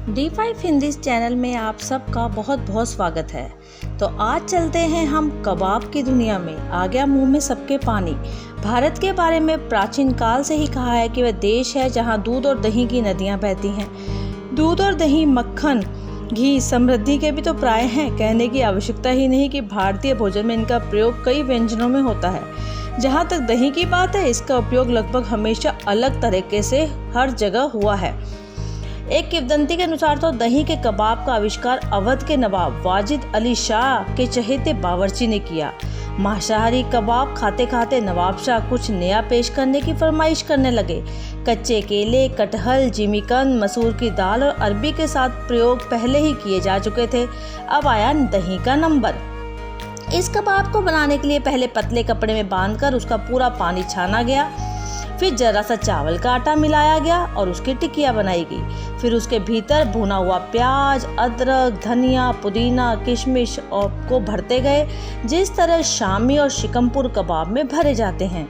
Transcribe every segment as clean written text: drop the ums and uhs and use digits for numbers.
D5 Hindi channel में आप सबका बहुत बहुत स्वागत है। तो आज चलते हैं हम कबाब की दुनिया में। आ गया मुंह में सबके पानी। भारत के बारे में प्राचीन काल से ही कहा है कि वह देश है जहां दूध और दही की नदियां बहती हैं। दूध और दही, मक्खन, घी समृद्धि के भी तो प्राय हैं। कहने की आवश्यकता ही नहीं कि भारतीय भोजन में इनका प्रयोग कई व्यंजनों में होता है। जहाँ तक दही की बात है, इसका उपयोग लगभग हमेशा अलग तरीके से हर जगह हुआ है। एक किंवदंती के अनुसार तो दही के कबाब का आविष्कार अवध के नवाब वाजिद अली शाह के चहेते बावर्ची ने किया। मांसाहारी कबाब खाते खाते नवाब शाह कुछ नया पेश करने की फरमाइश करने लगे। कच्चे केले, कटहल, जिमीकंद, मसूर की दाल और अरबी के साथ प्रयोग पहले ही किए जा चुके थे। अब आया दही का नंबर। इस कबाब को बनाने के लिए पहले पतले कपड़े में बांधकर उसका पूरा पानी छाना गया। फिर जरा सा चावल का आटा मिलाया गया और उसकी टिकिया बनाई गई। फिर उसके भीतर भुना हुआ प्याज, अदरक, धनिया, पुदीना, किशमिश और को भरते गए, जिस तरह शामी और शिकमपुर कबाब में भरे जाते हैं।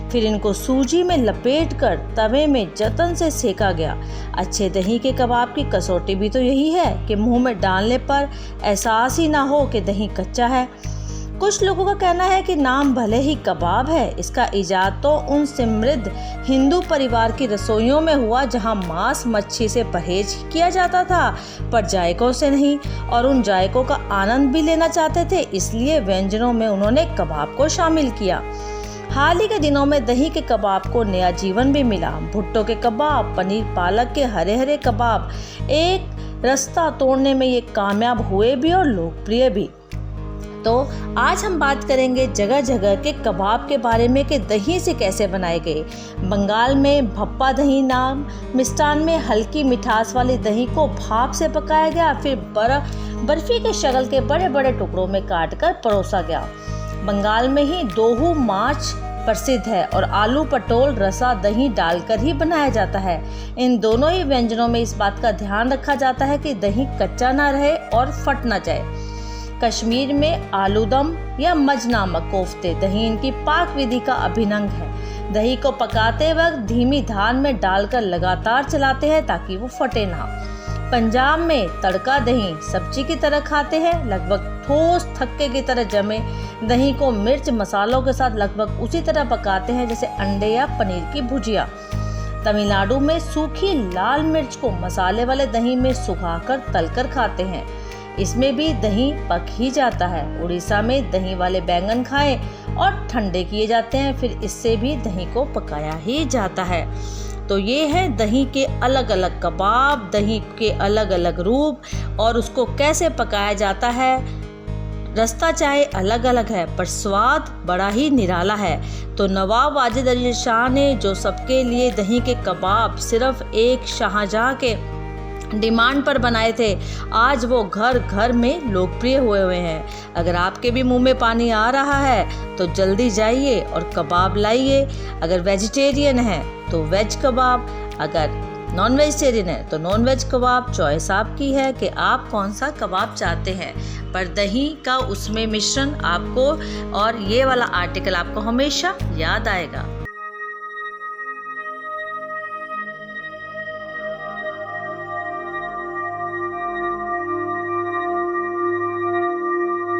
फिर इनको सूजी में लपेटकर तवे में जतन से सेका गया। अच्छे दही के कबाब की कसौटी भी तो यही है कि मुंह में डालने पर एहसास ही ना हो कि दही कच्चा है। कुछ लोगों का कहना है कि नाम भले ही कबाब है, इसका इजाद तो उन समृद्ध हिंदू परिवार की रसोइयों में हुआ जहां मांस मच्छी से परहेज किया जाता था, पर जायकों से नहीं, और उन जायकों का आनंद भी लेना चाहते थे। इसलिए व्यंजनों में उन्होंने कबाब को शामिल किया। हाल ही के दिनों में दही के कबाब को नया जीवन भी मिला। भुट्टो के कबाब, पनीर पालक के हरे हरे कबाब एक रास्ता तोड़ने में ये कामयाब हुए भी और लोकप्रिय भी। तो आज हम बात करेंगे जगह जगह के कबाब के बारे में कि दही से कैसे बनाए गए। बंगाल में भप्पा दही नाम मिष्टान में हल्की मिठास वाली दही को भाप से पकाया गया, फिर बर्फी के शक्ल के बड़े बड़े टुकड़ों में काटकर परोसा गया। बंगाल में ही दोहू माछ प्रसिद्ध है और आलू पटोल रसा दही डालकर ही बनाया जाता है। इन दोनों ही व्यंजनों में इस बात का ध्यान रखा जाता है कि दही कच्चा ना रहे और फट ना जाए। कश्मीर में आलूदम या मज नामक कोफ्ते दही इनकी पाक विधि का अभिनंग है। दही को पकाते वक्त धीमी धार में डालकर लगातार चलाते हैं ताकि वो फटे ना। पंजाब में तड़का दही सब्जी की तरह खाते हैं, लगभग ठोस थक्के की तरह जमे दही को मिर्च मसालों के साथ लगभग उसी तरह पकाते हैं जैसे अंडे या पनीर की भुजिया। तमिलनाडु में सूखी लाल मिर्च को मसाले वाले दही में सुखाकर तलकर खाते हैं, इसमें भी दही पक ही जाता है। उड़ीसा में दही वाले बैंगन खाएं और ठंडे किए जाते हैं, फिर इससे भी दही को पकाया ही जाता है। तो ये है दही के अलग अलग कबाब, दही के अलग अलग रूप और उसको कैसे पकाया जाता है। रास्ता चाहे अलग अलग है पर स्वाद बड़ा ही निराला है। तो नवाब वाजिद अली शाह ने जो सबके लिए दही के कबाब सिर्फ एक शाहजहां के डिमांड पर बनाए थे, आज वो घर घर में लोकप्रिय हुए हैं। अगर आपके भी मुंह में पानी आ रहा है तो जल्दी जाइए और कबाब लाइए। अगर वेजिटेरियन है तो वेज कबाब, अगर नॉन वेजिटेरियन है तो नॉन वेज कबाब। चॉइस आपकी है कि आप कौन सा कबाब चाहते हैं, पर दही का उसमें मिश्रण आपको और ये वाला आर्टिकल आपको हमेशा याद आएगा।